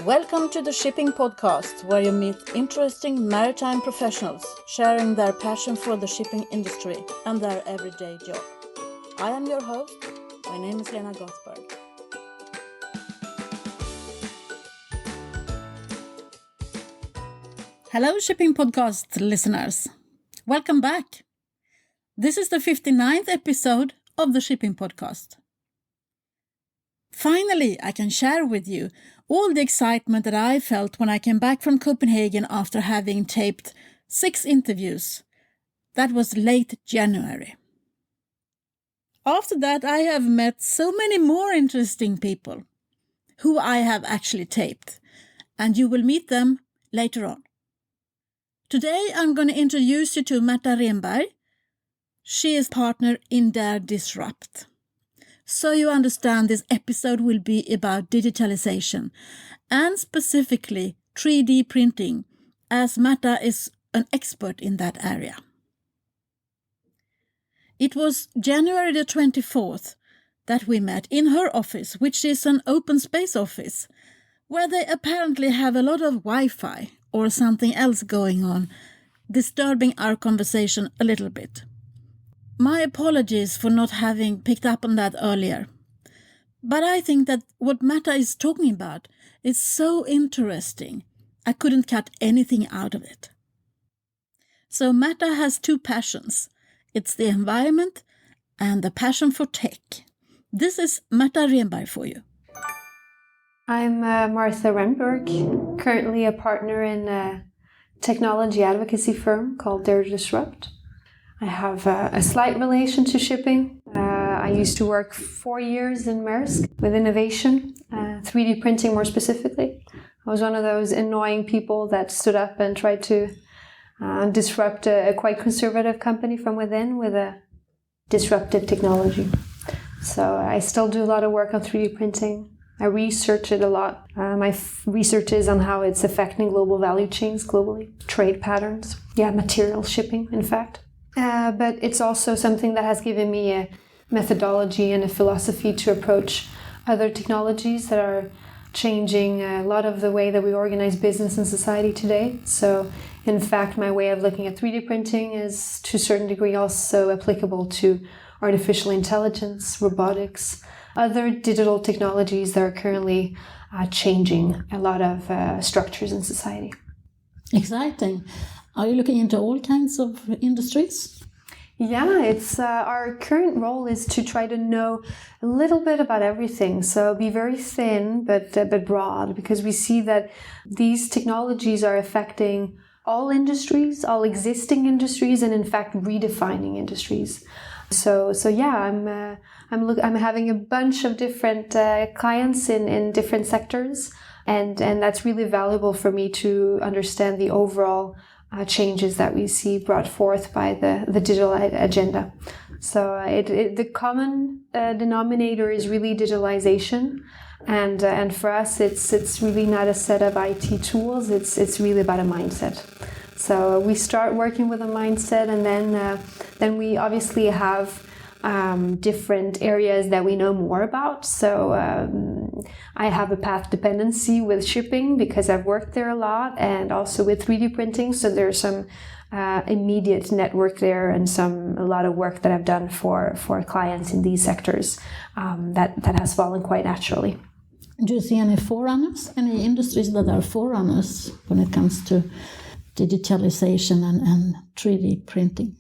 Welcome to the Shipping Podcast, where you meet interesting maritime professionals sharing their passion for the shipping industry and their everyday job. I am your host. My name is Lena Gothberg. Hello, Shipping Podcast listeners. Welcome back. This is the 59th episode of the Shipping Podcast. Finally, I can share with you all the excitement that I felt when I came back from Copenhagen after having taped 6 interviews. That was late January. After that, I have met so many more interesting people who I have actually taped, and you will meet them later on. Today, I'm going to introduce you to Märtha Rehnberg. She is partner in Disrupt. So you understand, this episode will be about digitalization and specifically 3D printing, as Märtha is an expert in that area. It was January the 24th that we met in her office, which is an open space office, where they apparently have a lot of Wi-Fi or something else going on, disturbing our conversation a little bit. My apologies for not having picked up on that earlier. But I think that what Märtha is talking about is so interesting, I couldn't cut anything out of it. So Märtha has 2 passions. It's the environment and the passion for tech. This is Märtha Rehnberg for you. I'm Märtha Rehnberg, currently a partner in a technology advocacy firm called Disrupt. I have a slight relation to shipping. I used to work 4 years in Maersk with innovation, 3D printing more specifically. I was one of those annoying people that stood up and tried to disrupt a quite conservative company from within with a disruptive technology. So I still do a lot of work on 3D printing. I research it a lot. My research is on how it's affecting global value chains globally, trade patterns, material shipping, in fact. But it's also something that has given me a methodology and a philosophy to approach other technologies that are changing a lot of the way that we organize business and society today. So, in fact, my way of looking at 3D printing is to a certain degree also applicable to artificial intelligence, robotics, other digital technologies that are currently changing a lot of structures in society. Exciting. Are you looking into all kinds of industries? Yeah, it's our current role is to try to know a little bit about everything. So be very thin, but broad, because we see that these technologies are affecting all industries, all existing industries, and in fact redefining industries. So I'm having a bunch of different clients in different sectors, and that's really valuable for me to understand the overall changes that we see brought forth by the digital agenda. So the common denominator is really digitalization, and for us it's really not a set of IT tools. It's really about a mindset. So we start working with a mindset, and then we obviously have different areas that we know more about. So I have a path dependency with shipping because I've worked there a lot, and also with 3D printing. So there's some immediate network there, and a lot of work that I've done for clients in these sectors that has fallen quite naturally. Do you see any forerunners, any industries that are forerunners when it comes to digitalization and 3D printing?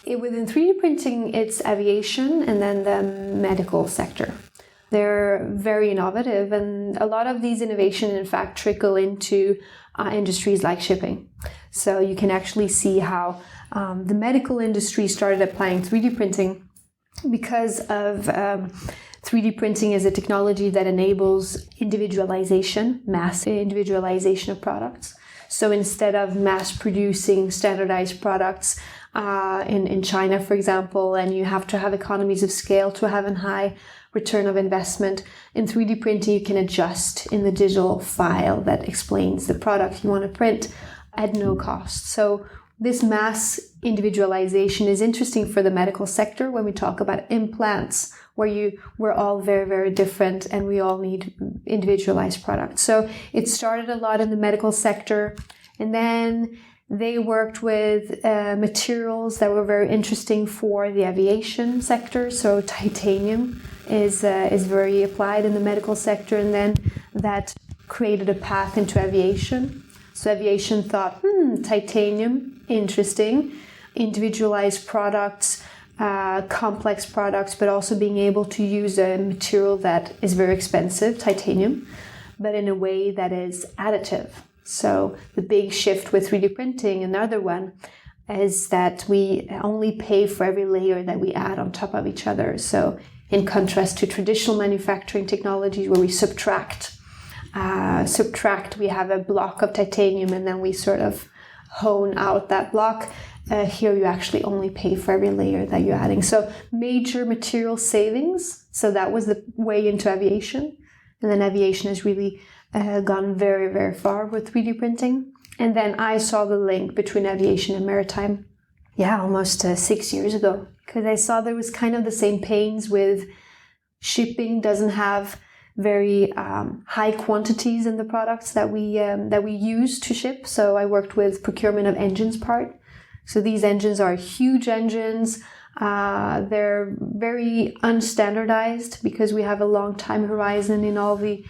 Within 3D printing, it's aviation and then the medical sector. They're very innovative, and a lot of these innovations, in fact, trickle into industries like shipping. So you can actually see how the medical industry started applying 3D printing because of 3D printing is a technology that enables individualization, mass individualization of products. So instead of mass producing standardized products in China, for example, and you have to have economies of scale to have a high return of investment, in 3D printing you can adjust in the digital file that explains the product you want to print at no cost. So this mass individualization is interesting for the medical sector when we talk about implants, where we're all very, very different and we all need individualized products. So it started a lot in the medical sector, and then they worked with materials that were very interesting for the aviation sector. So titanium is very applied in the medical sector, and then that created a path into aviation. So aviation thought, titanium, interesting, individualized products, complex products, but also being able to use a material that is very expensive, titanium, but in a way that is additive. So the big shift with 3D printing, another one, is that we only pay for every layer that we add on top of each other. So in contrast to traditional manufacturing technologies where we subtract, we have a block of titanium and then we sort of hone out that block. Here you actually only pay for every layer that you're adding. So major material savings. So that was the way into aviation. And then aviation has really gone very, very far with 3D printing. And then I saw the link between aviation and maritime, almost 6 years ago, because I saw there was kind of the same pains with shipping doesn't have very high quantities in the products that we use to ship. So I worked with procurement of engines part. So these engines are huge engines. They're very unstandardized because we have a long time horizon in all the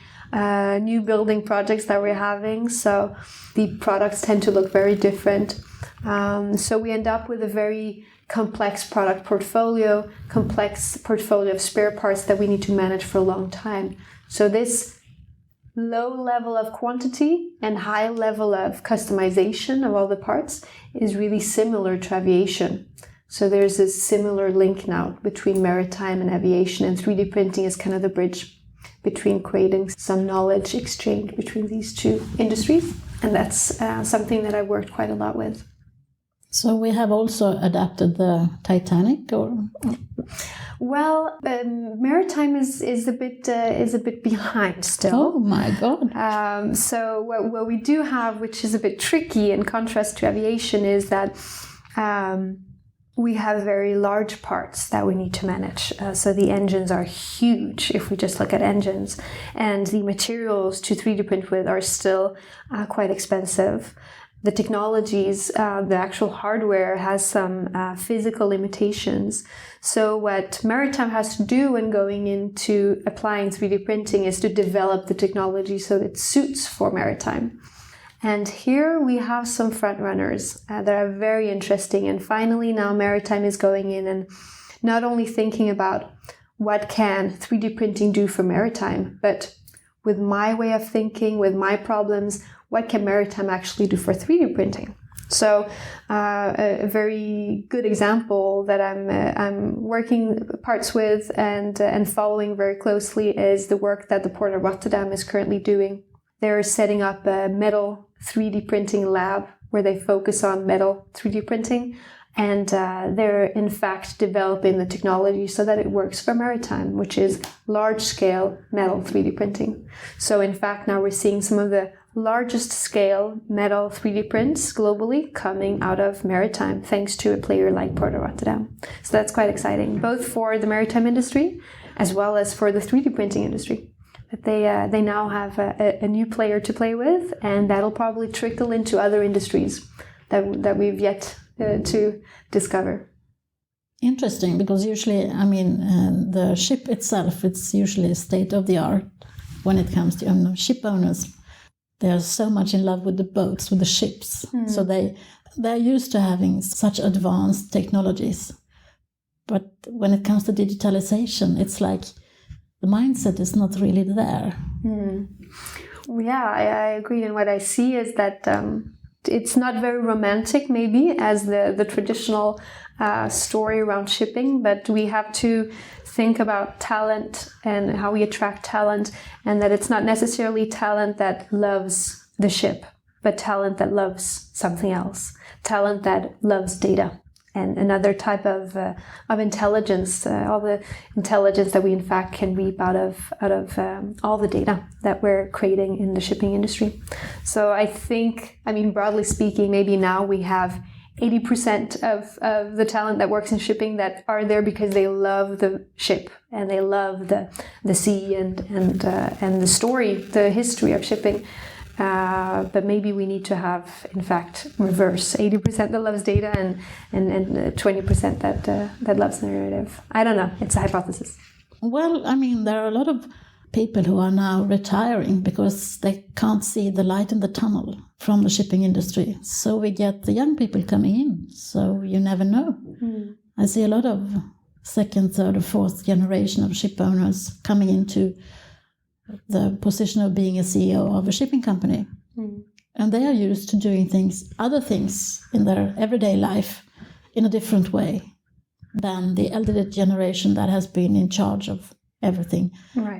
new building projects that we're having. So the products tend to look very different. So we end up with a very complex product portfolio, complex portfolio of spare parts that we need to manage for a long time. So this low level of quantity and high level of customization of all the parts is really similar to aviation. So there's a similar link now between maritime and aviation, and 3D printing is kind of the bridge between creating some knowledge exchange between these two industries. And that's something that I worked quite a lot with. So we have also adapted the Titanic, or? Well, maritime is a bit behind still. Oh my God! So what we do have, which is a bit tricky in contrast to aviation, is that we have very large parts that we need to manage. So the engines are huge if we just look at engines, and the materials to 3D print with are still quite expensive. The technologies, the actual hardware has some physical limitations. So what maritime has to do when going into applying 3D printing is to develop the technology so that it suits for maritime. And here we have some front runners that are very interesting. And finally now maritime is going in and not only thinking about what can 3D printing do for maritime, but with my way of thinking, with my problems, what can maritime actually do for 3D printing? So a very good example that I'm working parts with and following very closely is the work that the Port of Rotterdam is currently doing. They're setting up a metal 3D printing lab where they focus on metal 3D printing. And they're in fact developing the technology so that it works for maritime, which is large-scale metal 3D printing. So in fact, now we're seeing some of the largest scale metal 3D prints globally coming out of maritime, thanks to a player like Port of Rotterdam. So that's quite exciting, both for the maritime industry as well as for the 3D printing industry. But they now have a new player to play with, and that'll probably trickle into other industries that we've yet to discover. Interesting, because usually, the ship itself, it's usually state of the art when it comes to ship owners. They are so much in love with the boats, with the ships. So they're used to having such advanced technologies. But when it comes to digitalization, it's like the mindset is not really there. Yeah, I agree. And what I see is that it's not very romantic, maybe, as the traditional story around shipping, but we have to think about talent and how we attract talent, and that it's not necessarily talent that loves the ship, but talent that loves something else, talent that loves data and another type of intelligence, all the intelligence that we in fact can reap out of all the data that we're creating in the shipping industry. So I think, broadly speaking, maybe now we have 80% of the talent that works in shipping that are there because they love the ship and they love the sea and the story, the history of shipping. But maybe we need to have, in fact, reverse 80% that loves data and 20% that loves narrative. I don't know. It's a hypothesis. Well, I mean, there are a lot of people who are now retiring because they can't see the light in the tunnel from the shipping industry. So we get the young people coming in. So you never know. I see a lot of second, third, or fourth generation of ship owners coming into the position of being a CEO of a shipping company. And they are used to doing other things in their everyday life in a different way than the elderly generation that has been in charge of everything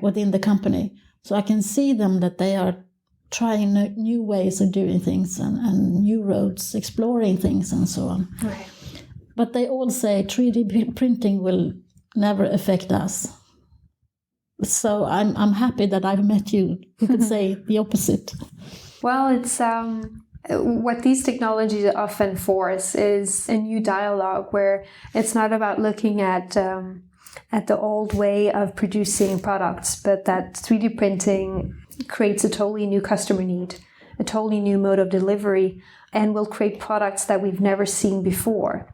within the company. So I can see them that they are trying new ways of doing things and new roads, exploring things and so on. Right. But they all say 3D printing will never affect us. So I'm happy that I've met you who could say the opposite. Well, it's what these technologies often force is a new dialogue where it's not about looking at the old way of producing products, but that 3D printing creates a totally new customer need, a totally new mode of delivery, and will create products that we've never seen before.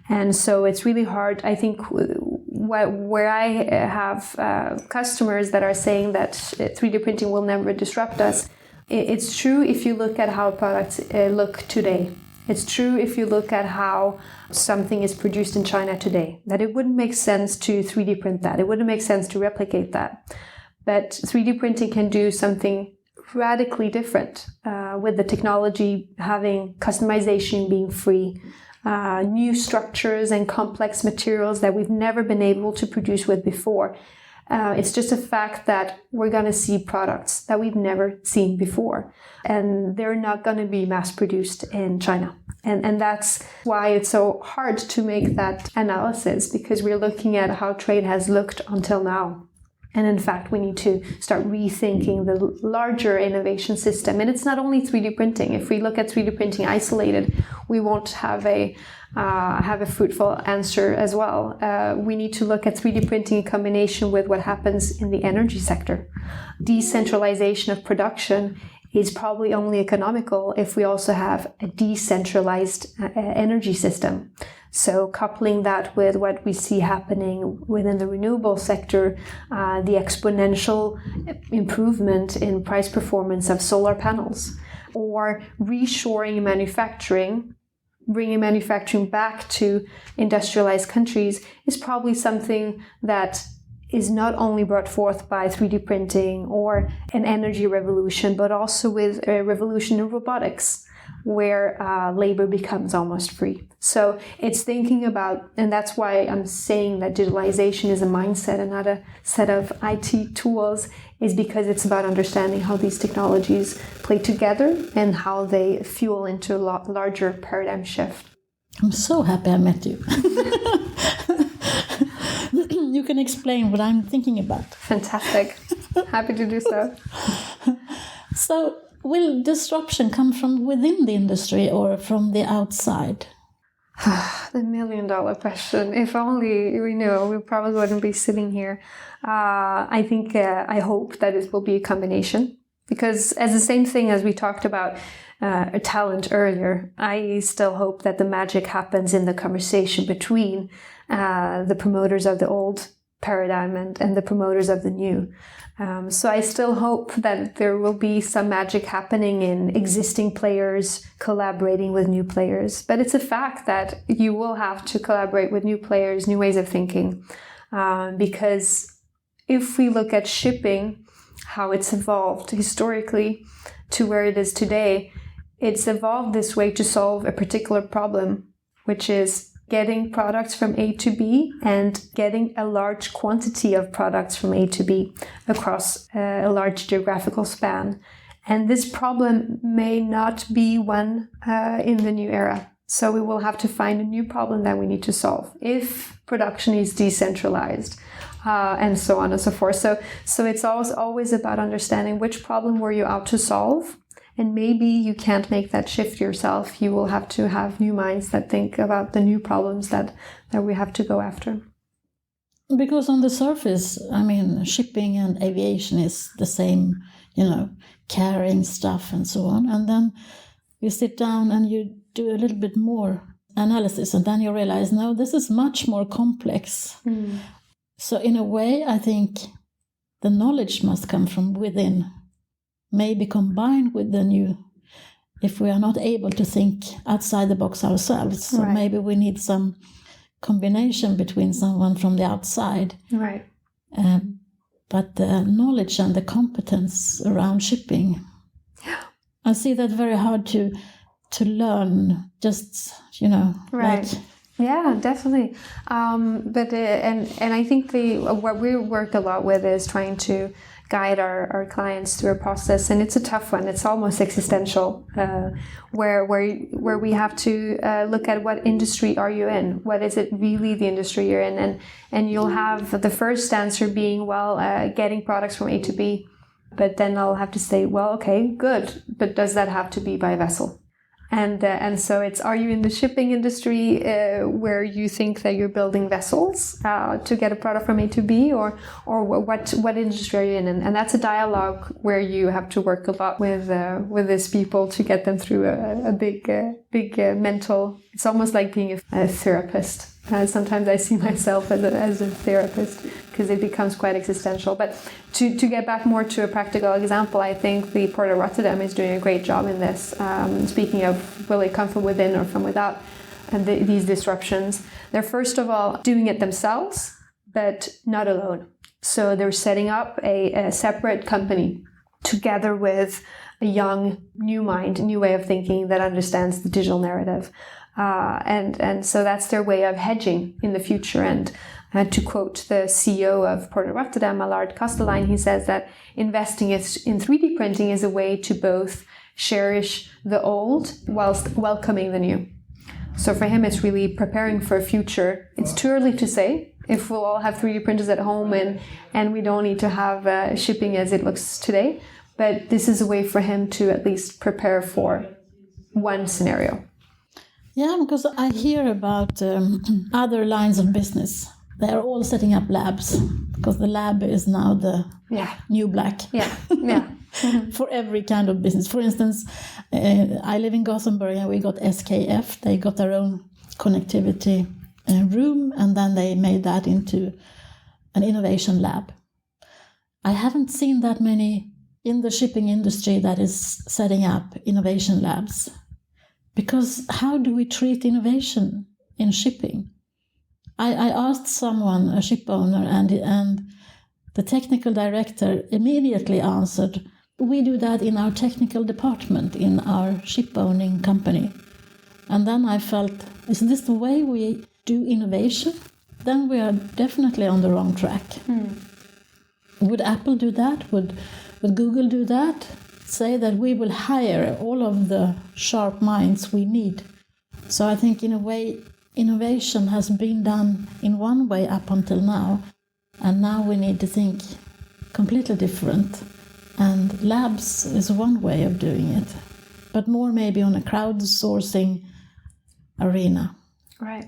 And so it's really hard, I think, where I have customers that are saying that 3D printing will never disrupt us. It's true if you look at how products look today. It's true if you look at how something is produced in China today, that it wouldn't make sense to 3D print that. It wouldn't make sense to replicate that. But 3D printing can do something radically different with the technology having customization being free, new structures and complex materials that we've never been able to produce with before. It's just a fact that we're going to see products that we've never seen before, and they're not going to be mass produced in China. And that's why it's so hard to make that analysis, because we're looking at how trade has looked until now. And in fact, we need to start rethinking the larger innovation system. And it's not only 3D printing. If we look at 3D printing isolated, we won't have a fruitful answer as well. We need to look at 3D printing in combination with what happens in the energy sector. Decentralization of production is probably only economical if we also have a decentralized energy system. So coupling that with what we see happening within the renewable sector, the exponential improvement in price performance of solar panels, or reshoring manufacturing, bringing manufacturing back to industrialized countries, is probably something that is not only brought forth by 3D printing or an energy revolution, but also with a revolution in robotics, where labor becomes almost free. So it's thinking about, and that's why I'm saying that digitalization is a mindset and not a set of IT tools, is because it's about understanding how these technologies play together and how they fuel into a larger paradigm shift. I'm so happy I met you. You can explain what I'm thinking about. Fantastic. Happy to do so. So, will disruption come from within the industry or from the outside? The million-dollar question. If only we knew, we probably wouldn't be sitting here. I think, I hope that it will be a combination. Because as the same thing as we talked about talent earlier, I still hope that the magic happens in the conversation between the promoters of the old paradigm and the promoters of the new. So I still hope that there will be some magic happening in existing players collaborating with new players. But it's a fact that you will have to collaborate with new players, new ways of thinking. Because if we look at shipping, how it's evolved historically to where it is today, it's evolved this way to solve a particular problem, which is getting products from A to B and getting a large quantity of products from A to B across a large geographical span. And this problem may not be one in the new era. So we will have to find a new problem that we need to solve if production is decentralized, and so on and so forth. So it's always about understanding which problem were you out to solve And maybe you can't make that shift yourself. You will have to have new minds that think about the new problems that we have to go after. Because on the surface, I mean, shipping and aviation is the same, carrying stuff and so on. And then you sit down and you do a little bit more analysis, and then you realize, no, this is much more complex. So in a way, I think the knowledge must come from within, maybe combined with the new, if we are not able to think outside the box ourselves. So maybe we need some combination between someone from the outside. Right. But the knowledge and the competence around shipping, I see that very hard to learn, just, Right. Yeah, definitely. But I think what we work a lot with is trying to guide our clients through a process, and it's a tough one. It's almost existential, where we have to look at what industry are you in? What is it really the industry you're in? And you'll have the first answer being, getting products from A to B. But then I'll have to say, well, okay, good, but does that have to be by vessel? And so it's, are you in the shipping industry where you think that you're building vessels to get a product from A to B, or what industry are you in? And that's a dialogue where you have to work a lot with these people to get them through a big mental. It's almost like being a therapist. Sometimes I see myself as a therapist, because it becomes quite existential. But to get back more to a practical example, I think the Port of Rotterdam is doing a great job in this. Speaking of, will it come from within or from without, and these disruptions, they're first of all doing it themselves, but not alone. So they're setting up a separate company together with a young, new mind, new way of thinking that understands the digital narrative. And so that's their way of hedging in the future. And to quote the CEO of Port of Rotterdam, Allard Kastelein, he says that investing in 3D printing is a way to both cherish the old whilst welcoming the new. So for him, it's really preparing for a future. It's too early to say if we'll all have 3D printers at home and we don't need to have shipping as it looks today. But this is a way for him to at least prepare for one scenario. Yeah, because I hear about other lines of business. They are all setting up labs, because the lab is now the new black. Yeah. For every kind of business. For instance, I live in Gothenburg, and we got SKF. They got their own connectivity room, and then they made that into an innovation lab. I haven't seen that many in the shipping industry that is setting up innovation labs. Because how do we treat innovation in shipping? I asked someone, a ship owner, and the technical director immediately answered, we do that in our technical department, in our ship owning company. And then I felt, is this the way we do innovation? Then we are definitely on the wrong track. Would Apple do that? Would Google do that? Say that we will hire all of the sharp minds we need. So I think in a way, innovation has been done in one way up until now, and now we need to think completely different. And labs is one way of doing it, but more maybe on a crowdsourcing arena. Right.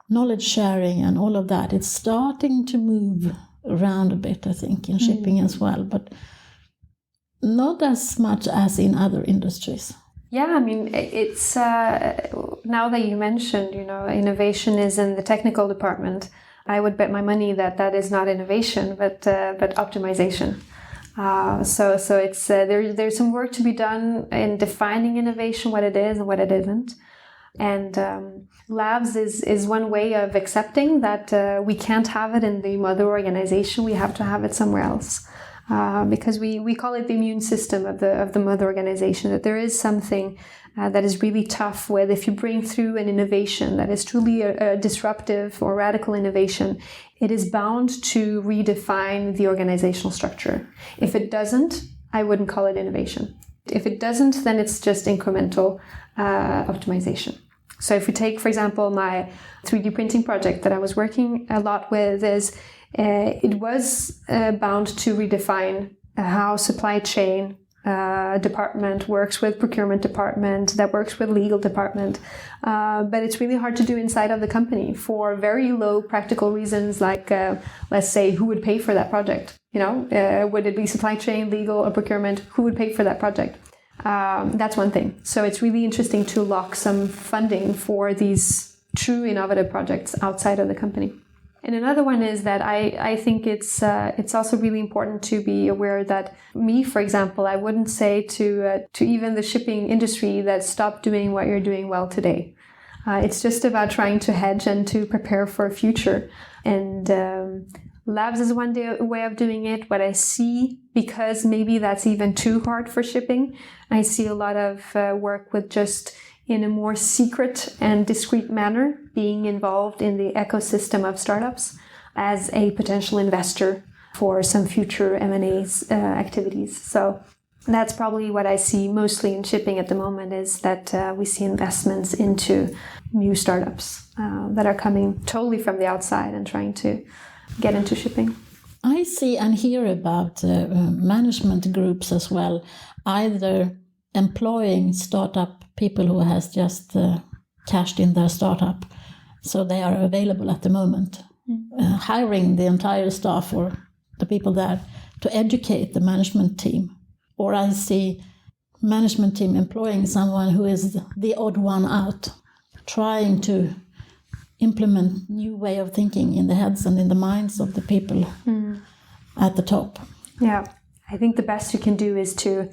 Knowledge sharing and all of that, it's starting to move around a bit, I think, in shipping as well, but not as much as in other industries. Yeah, I mean, it's now that you mentioned, innovation is in the technical department. I would bet my money that is not innovation, but optimization. So it's there's some work to be done in defining innovation, what it is and what it isn't. And labs is one way of accepting that we can't have it in the mother organization. We have to have it somewhere else. Because we call it the immune system of the mother organization, that there is something that is really tough with if you bring through an innovation that is truly a disruptive or radical innovation, it is bound to redefine the organizational structure. If it doesn't, I wouldn't call it innovation. If it doesn't, then it's just incremental optimization. So if we take, for example, my 3D printing project that I was working a lot with it was bound to redefine how supply chain department, works with procurement department, that works with legal department. But it's really hard to do inside of the company for very low practical reasons, like let's say, who would pay for that project? Would it be supply chain, legal, or procurement? Who would pay for that project? That's one thing. So it's really interesting to lock some funding for these true innovative projects outside of the company. And another one is that I think it's also really important to be aware that me, for example, I wouldn't say to even the shipping industry that stop doing what you're doing well today. It's just about trying to hedge and to prepare for a future. And labs is one way of doing it. What I see, because maybe that's even too hard for shipping, I see a lot of work with just in a more secret and discreet manner, being involved in the ecosystem of startups as a potential investor for some future M&A's activities. So that's probably what I see mostly in shipping at the moment, is that we see investments into new startups that are coming totally from the outside and trying to get into shipping. I see and hear about management groups as well, either employing startup people who has just cashed in their startup, so they are available at the moment, hiring the entire staff or the people there to educate the management team. Or I see management team employing someone who is the odd one out, trying to implement new way of thinking in the heads and in the minds of the people at the top. Yeah, I think the best you can do is to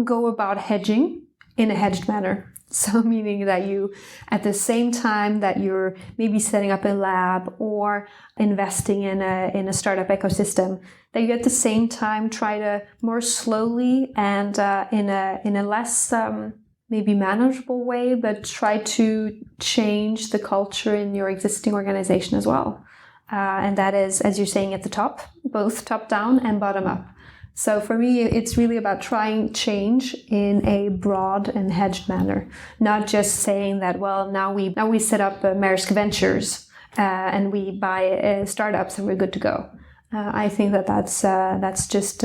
go about hedging in a hedged manner. So meaning that you, at the same time that you're maybe setting up a lab or investing in a startup ecosystem, that you at the same time try to more slowly and in a less maybe manageable way, but try to change the culture in your existing organization as well. And that is, as you're saying, at the top, both top down and bottom up. So for me, it's really about trying change in a broad and hedged manner, not just saying that, well, now we set up Maersk Ventures and we buy startups and we're good to go. I think that's just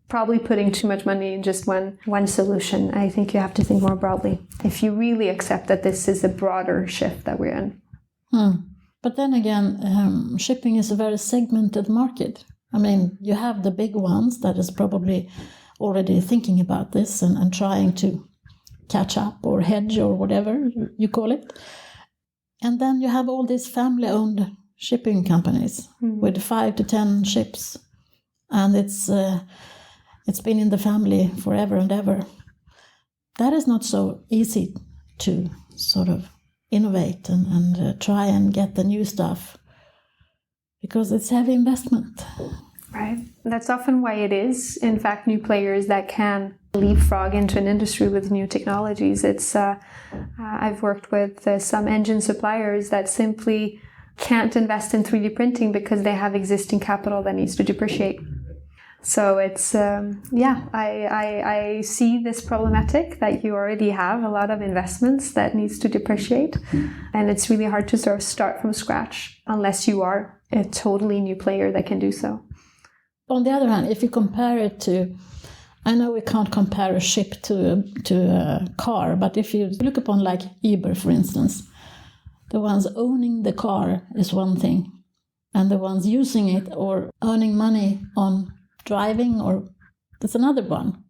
probably putting too much money in just one solution. I think you have to think more broadly if you really accept that this is a broader shift that we're in. But then again, shipping is a very segmented market. I mean, you have the big ones that is probably already thinking about this and trying to catch up or hedge or whatever you call it. And then you have all these family-owned shipping companies with 5 to 10 ships. And it's been in the family forever and ever. That is not so easy to sort of innovate and try and get the new stuff, because it's heavy investment. Right. That's often why it is, in fact, new players that can leapfrog into an industry with new technologies. It's I've worked with some engine suppliers that simply can't invest in 3D printing because they have existing capital that needs to depreciate. So it's, I see this problematic that you already have a lot of investments that needs to depreciate. And it's really hard to sort of start from scratch unless you are a totally new player that can do so. On the other hand, if you compare it to, I know we can't compare a ship to a car, but if you look upon like Uber, for instance, the ones owning the car is one thing, and the ones using it or earning money on driving, or that's another one.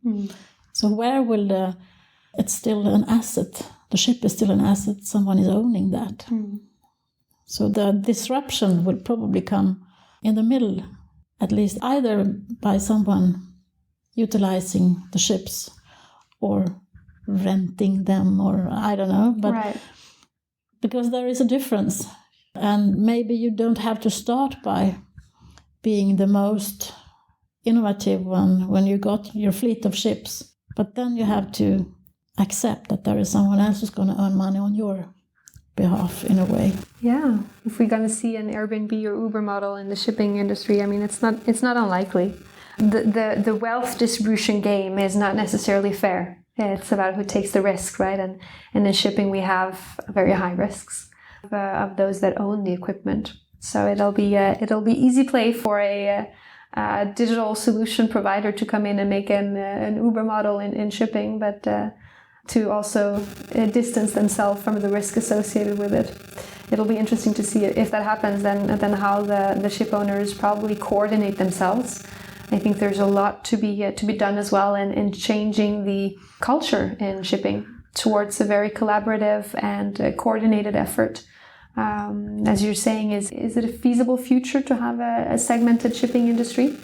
So where will it's still an asset, the ship is still an asset, someone is owning that. So the disruption will probably come in the middle, at least either by someone utilizing the ships or renting them, or I don't know, but right. Because there is a difference, and maybe you don't have to start by being the most innovative one when you got your fleet of ships, but then you have to accept that there is someone else who's going to earn money on your behalf in a way. Yeah, if we're going to see an Airbnb or Uber model in the shipping industry, I mean, it's not unlikely. The wealth distribution game is not necessarily fair. It's about who takes the risk, right? And in shipping, we have very high risks of those that own the equipment. So it'll be easy play for a digital solution provider to come in and make an Uber model in shipping, but to also distance themselves from the risk associated with it. It'll be interesting to see if that happens, then how the ship owners probably coordinate themselves. I think there's a lot to be done as well in changing the culture in shipping towards a very collaborative and coordinated effort. As you're saying, is it a feasible future to have a segmented shipping industry?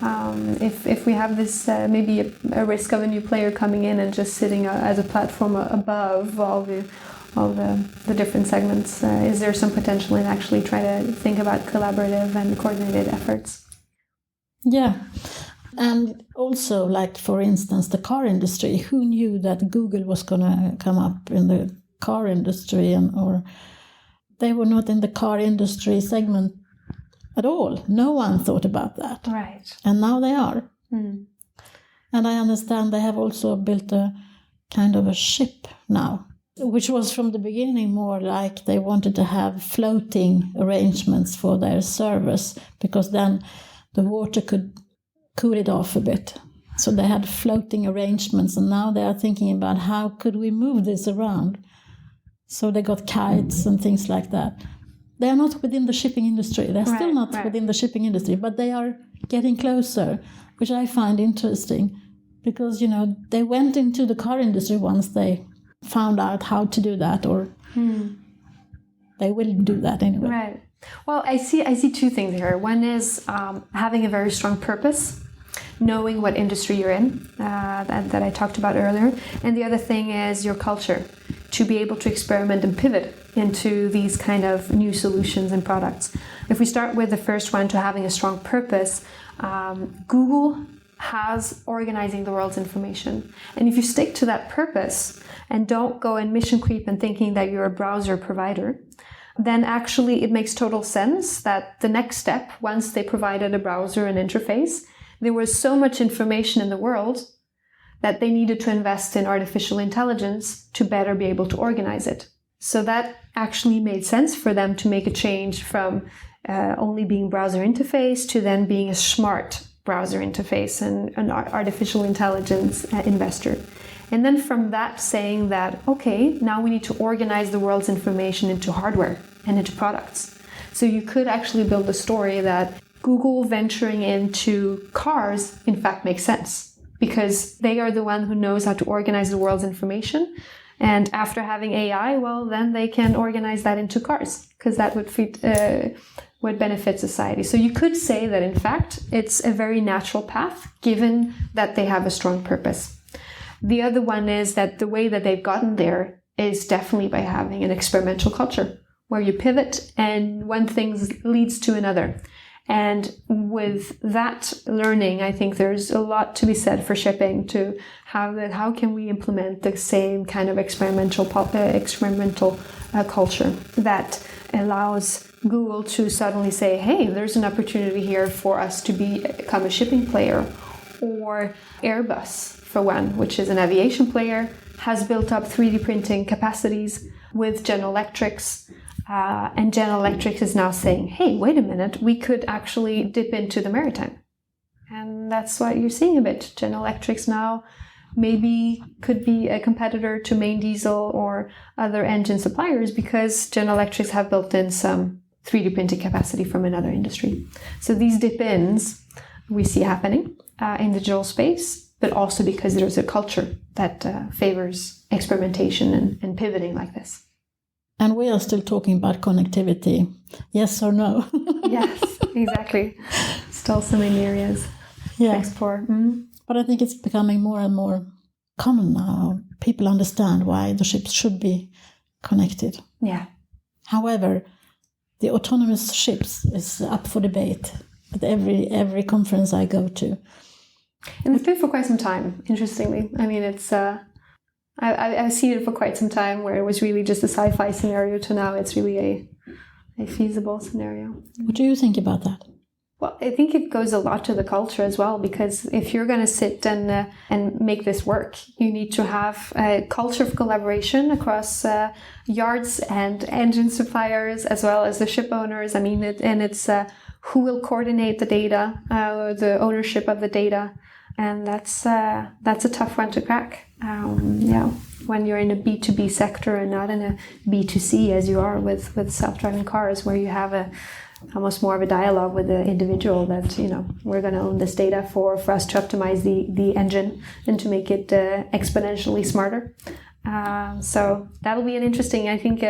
If we have this maybe a risk of a new player coming in and just sitting as a platform above all the different segments, is there some potential in actually trying to think about collaborative and coordinated efforts? Yeah. And also, like, for instance, the car industry. Who knew that Google was going to come up in the car industry, or they were not in the car industry segment at all. No one thought about that. Right. And now they are. Mm. And I understand they have also built a kind of a ship now, which was from the beginning more like they wanted to have floating arrangements for their service, because then the water could cool it off a bit. So they had floating arrangements, and now they are thinking about how could we move this around. So they got kites and things like that. They are not within the shipping industry. They're still not within the shipping industry, but they are getting closer, which I find interesting, because, they went into the car industry once they found out how to do that, or they will do that anyway. Right. Well, I see two things here. One is having a very strong purpose, knowing what industry you're in, that I talked about earlier. And the other thing is your culture, to be able to experiment and pivot into these kind of new solutions and products. If we start with the first one, to having a strong purpose, Google has organizing the world's information. And if you stick to that purpose and don't go and mission creep and thinking that you're a browser provider, then actually it makes total sense that the next step, once they provided a browser and interface, there was so much information in the world that they needed to invest in artificial intelligence to better be able to organize it. So that actually made sense for them to make a change from only being browser interface to then being a smart browser interface and an artificial intelligence investor. And then from that saying that, okay, now we need to organize the world's information into hardware and into products. So you could actually build a story that Google venturing into cars, in fact, makes sense, because they are the one who knows how to organize the world's information. And after having AI, well, then they can organize that into cars, because that would benefit society. So you could say that, in fact, it's a very natural path, given that they have a strong purpose. The other one is that the way that they've gotten there is definitely by having an experimental culture, where you pivot and one thing leads to another. And with that learning, I think there's a lot to be said for shipping, to how can we implement the same kind of experimental culture that allows Google to suddenly say, hey, there's an opportunity here for us to become a shipping player, or Airbus, for one, which is an aviation player, has built up 3D printing capacities with General Electrics. And General Electric is now saying, hey, wait a minute, we could actually dip into the maritime. And that's what you're seeing a bit. General Electric now maybe could be a competitor to main diesel or other engine suppliers, because General Electric have built in some 3D printing capacity from another industry. So these dip-ins we see happening in the digital space, but also because there's a culture that favors experimentation and pivoting like this. And we are still talking about connectivity, yes or no? Yes, exactly. Still so many areas to explore. Mm. But I think it's becoming more and more common now. People understand why the ships should be connected. Yeah. However, the autonomous ships is up for debate at every conference I go to. And it's been for quite some time, interestingly. I mean, it's I've seen it for quite some time, where it was really just a sci-fi scenario to now it's really a feasible scenario. What do you think about that? Well, I think it goes a lot to the culture as well, because if you're going to sit and make this work, you need to have a culture of collaboration across yards and engine suppliers, as well as the ship owners. I mean, it's who will coordinate the data, the ownership of the data, and that's a tough one to crack. When you're in a B2B sector and not in a B2C as you are with self-driving cars, where you have almost more of a dialogue with the individual that, we're going to own this data for us to optimize the engine and to make it exponentially smarter. So that'll be an interesting, I think,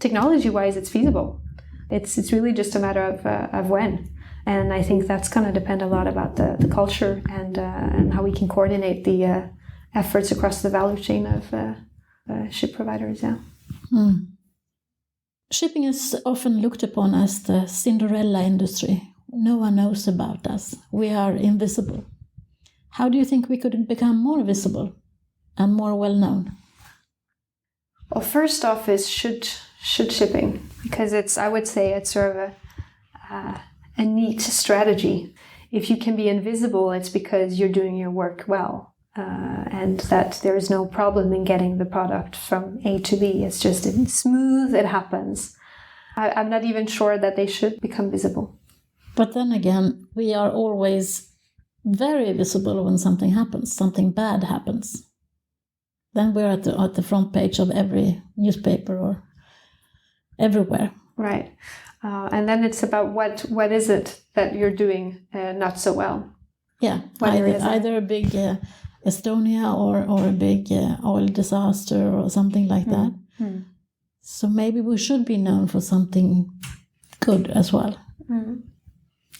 technology-wise, it's feasible. It's really just a matter of when. And I think that's going to depend a lot about the culture and how we can coordinate the efforts across the value chain of ship providers. Yeah. Shipping is often looked upon as the Cinderella industry. No one knows about us. We are invisible. How do you think we could become more visible and more well-known? Well, first off is should shipping, because I would say it's sort of a neat strategy. If you can be invisible, it's because you're doing your work well, and that there is no problem in getting the product from A to B. It's just smooth, it happens. I'm not even sure that they should become visible. But then again, we are always very visible when something happens, something bad happens. Then we're at the front page of every newspaper or everywhere. Right. And then it's about what is it that you're doing not so well. Yeah, either a big Estonia or a big oil disaster or something like that. Mm. So maybe we should be known for something good as well. Mm.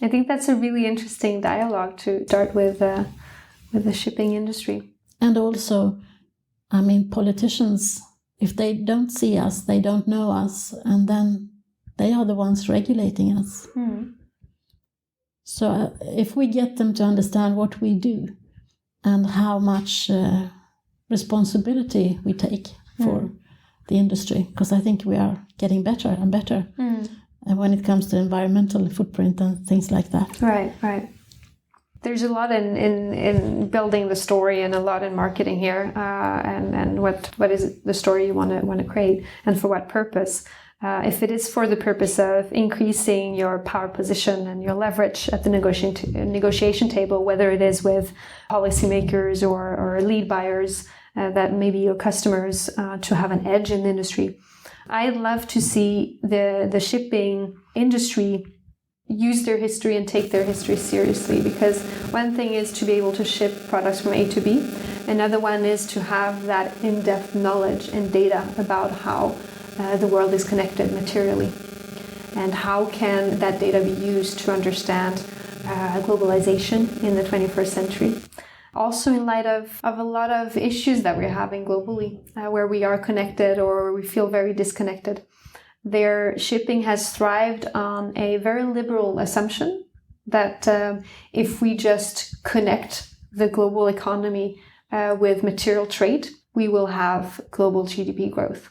I think that's a really interesting dialogue to start with the shipping industry. And also, politicians, if they don't see us, they don't know us, and then they are the ones regulating us. Mm. So if we get them to understand what we do and how much responsibility we take for the industry, because I think we are getting better and better when it comes to environmental footprint and things like that. Right. There's a lot in building the story and a lot in marketing here, and what is the story you want to create and for what purpose. If it is for the purpose of increasing your power position and your leverage at the negotiation table, whether it is with policymakers or lead buyers, that maybe your customers, to have an edge in the industry, I'd love to see the shipping industry use their history and take their history seriously, because one thing is to be able to ship products from A to B. Another one is to have that in-depth knowledge and data about how the world is connected materially, and how can that data be used to understand globalization in the 21st century. Also in light of a lot of issues that we're having globally, where we are connected or we feel very disconnected. Their shipping has thrived on a very liberal assumption that if we just connect the global economy with material trade, we will have global GDP growth.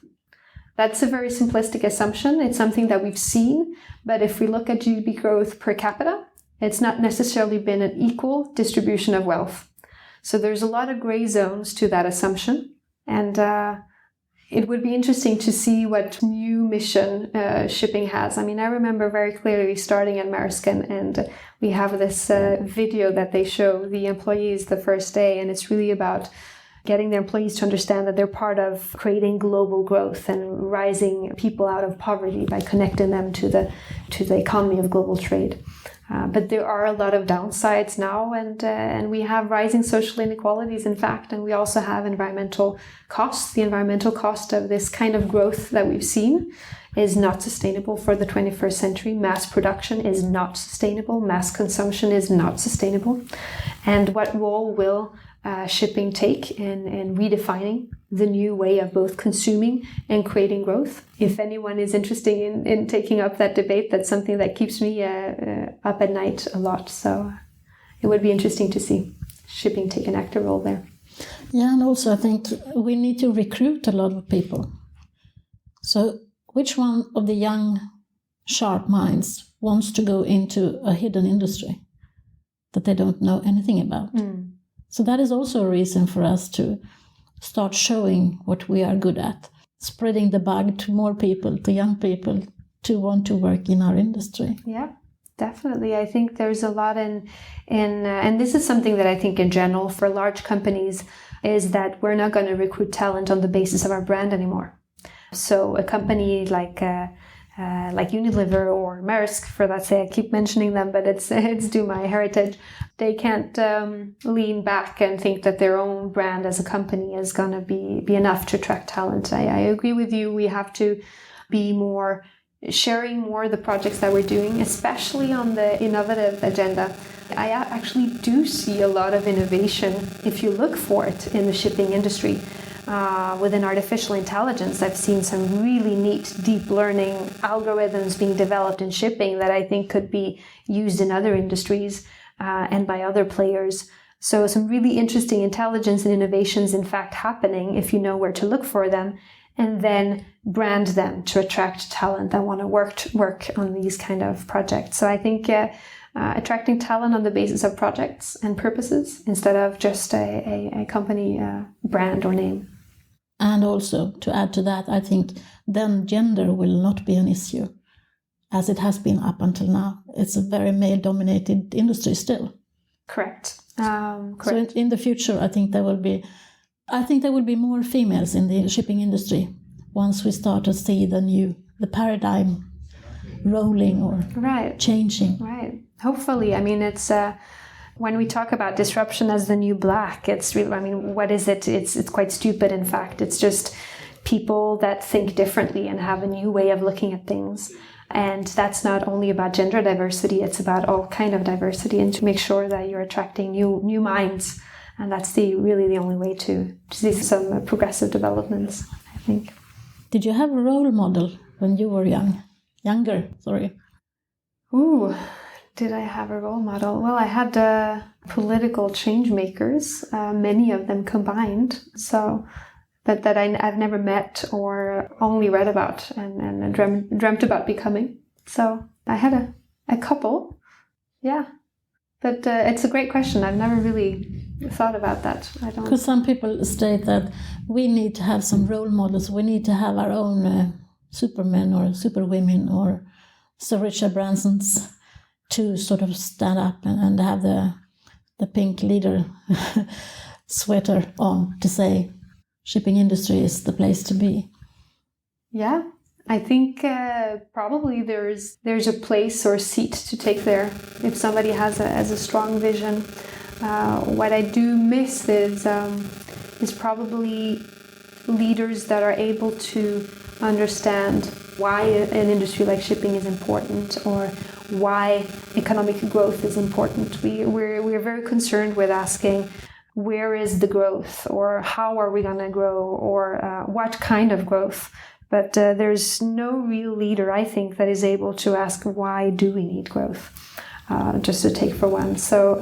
That's a very simplistic assumption. It's something that we've seen, but if we look at GDP growth per capita, it's not necessarily been an equal distribution of wealth. So there's a lot of gray zones to that assumption, and it would be interesting to see what new mission shipping has. I remember very clearly starting at Maersk, and we have this video that they show the employees the first day, and it's really about getting their employees to understand that they're part of creating global growth and rising people out of poverty by connecting them to the economy of global trade. But there are a lot of downsides now, and we have rising social inequalities, in fact, and we also have environmental costs. The environmental cost of this kind of growth that we've seen is not sustainable for the 21st century. Mass production is not sustainable. Mass consumption is not sustainable. And what role will shipping take in redefining the new way of both consuming and creating growth? If anyone is interested in taking up that debate, that's something that keeps me up at night a lot. So it would be interesting to see shipping take an active role there. Yeah, and also I think we need to recruit a lot of people. So which one of the young, sharp minds wants to go into a hidden industry that they don't know anything about? So that is also a reason for us to start showing what we are good at, spreading the bug to more people, to young people, to want to work in our industry. Yeah, Definitely. I think there's a lot and this is something that I think in general for large companies is that we're not going to recruit talent on the basis of our brand anymore. So a company like Unilever or Maersk, for that sake, I keep mentioning them, but it's due my heritage. They can't lean back and think that their own brand as a company is going to be enough to attract talent. I agree with you. We have to be more sharing more the projects that we're doing, especially on the innovative agenda. I actually do see a lot of innovation if you look for it in the shipping industry. Within artificial intelligence, I've seen some really neat deep learning algorithms being developed in shipping that I think could be used in other industries and by other players. So some really interesting intelligence and innovations, in fact, happening if you know where to look for them, and then brand them to attract talent that want to work on these kind of projects. So I think attracting talent on the basis of projects and purposes instead of just a company brand or name. And also, to add to that, I think then gender will not be an issue, as it has been up until now. It's a very male-dominated industry still. Correct. So in the future, I think there will be more females in the shipping industry once we start to see the paradigm rolling or changing. Right. Hopefully. I mean, it's when we talk about disruption as the new black, it's really, I mean, what is it? It's quite stupid, in fact. It's just people that think differently and have a new way of looking at things. And that's not only about gender diversity, it's about all kind of diversity, and to make sure that you're attracting new minds. And that's really the only way to see some progressive developments, I think. Did you have a role model when you were younger? Ooh, did I have a role model? Well, I had political change makers, many of them combined. So, but that I've never met or only read about and dreamt about becoming. So I had a couple, yeah. But it's a great question. I've never really thought about that. I don't. Because some people state that we need to have some role models. We need to have our own supermen or superwomen or Sir Richard Bransons to sort of stand up and have the pink leader sweater on to say shipping industry is the place to be. Yeah. I think probably there's a place or seat to take there if somebody has a strong vision. What I do miss is probably leaders that are able to understand why an industry like shipping is important or why economic growth is important. We're very concerned with asking, where is the growth, or how are we going to grow, or what kind of growth? But there's no real leader, I think, that is able to ask, why do we need growth? Just to take for one. So,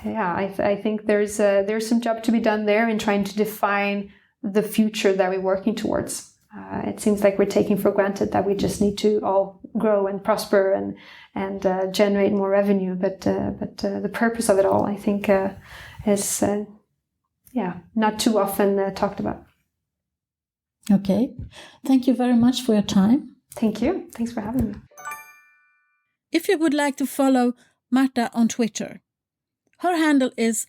I think there's some job to be done there in trying to define the future that we're working towards. It seems like we're taking for granted that we just need to all grow and prosper and generate more revenue. But the purpose of it all, I think, is not too often talked about. Okay. Thank you very much for your time. Thank you. Thanks for having me. If you would like to follow Märtha on Twitter, her handle is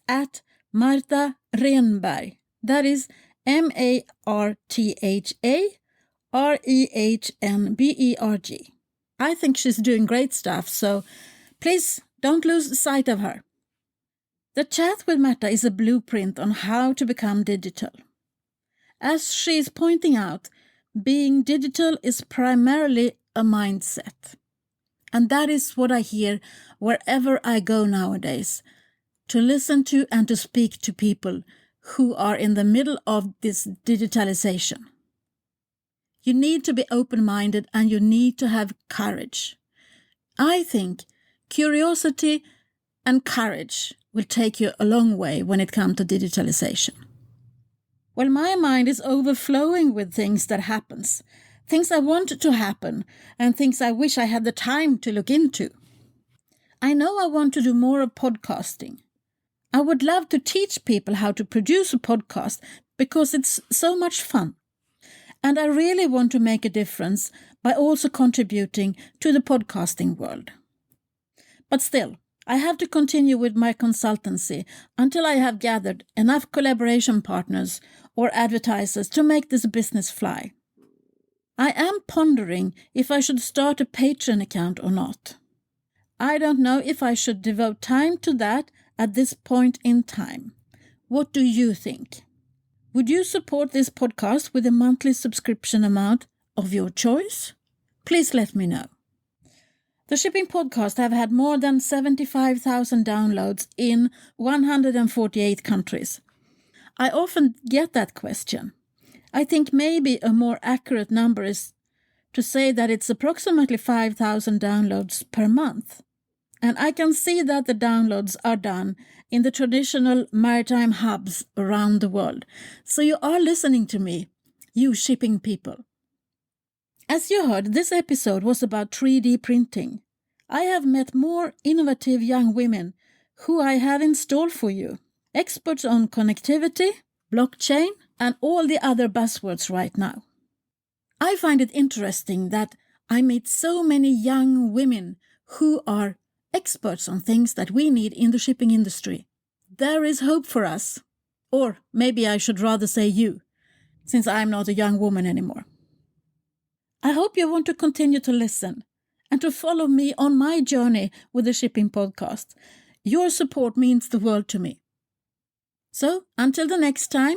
@Märtha Rehnberg. That is MarthaRehnberg. I think she's doing great stuff, so please don't lose sight of her. The chat with Märtha is a blueprint on how to become digital. As she is pointing out, being digital is primarily a mindset. And that is what I hear wherever I go nowadays, to listen to and to speak to people who are in the middle of this digitalization. You need to be open-minded and you need to have courage. I think curiosity and courage will take you a long way when it comes to digitalization. Well, my mind is overflowing with things that happens, things I want to happen, and things I wish I had the time to look into. I know I want to do more of podcasting. I would love to teach people how to produce a podcast because it's so much fun. And I really want to make a difference by also contributing to the podcasting world. But still, I have to continue with my consultancy until I have gathered enough collaboration partners or advertisers to make this business fly. I am pondering if I should start a Patreon account or not. I don't know if I should devote time to that at this point in time. What do you think? Would you support this podcast with a monthly subscription amount of your choice? Please let me know. The Shipping Podcast have had more than 75,000 downloads in 148 countries. I often get that question. I think maybe a more accurate number is to say that it's approximately 5,000 downloads per month. And I can see that the downloads are done in the traditional maritime hubs around the world. So you are listening to me, you shipping people. As you heard, this episode was about 3D printing. I have met more innovative young women who I have installed for you, experts on connectivity, blockchain, and all the other buzzwords right now. I find it interesting that I meet so many young women who are experts on things that we need in the shipping industry. There is hope for us. Or maybe I should rather say you, since I'm not a young woman anymore. I hope you want to continue to listen and to follow me on my journey with the Shipping Podcast. Your support means the world to me. So, until the next time,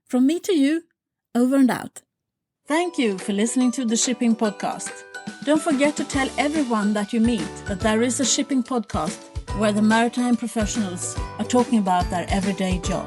from me to you, over and out. Thank you for listening to the Shipping Podcast. Don't forget to tell everyone that you meet that there is a shipping podcast where the maritime professionals are talking about their everyday job.